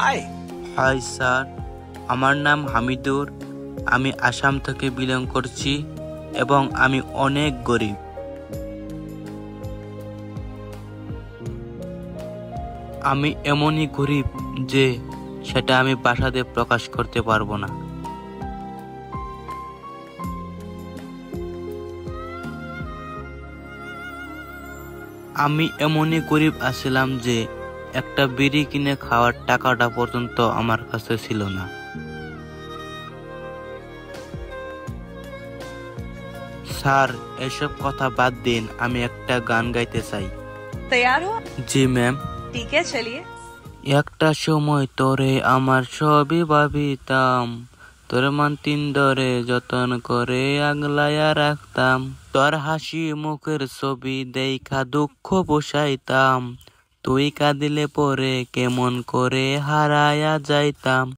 High. Hi sir, আমার নাম হামিদুর। আমি আসাম থেকে বিলং করছি এবং আমি অনেক গরিব। আমি এমনই গরিব যে সেটা আমি ভাষাতে প্রকাশ করতে পারবো না। আমি এমনই গরিব আছিলাম যে একটা বিড়ি কিনে খাওয়ার টাকাটা পর্যন্ত আমার কাছে ছিল না। স্যার, এসব কথা বাদ দিন, আমি একটা গান গাইতে চাই। तैयार हो? জি ম্যাম। ठीक है, चलिए। একটা সময় তোরে আমার সবই ভাবিতাম, তোর মান তিন ধরে যতন করে আগলাইয়া রাখতাম, তোর হাসি মুখের ছবি দেখা দুঃখ বসাইতাম, তুই কাঁদিলে পরে কেমন করে হারায়া যাইতাম।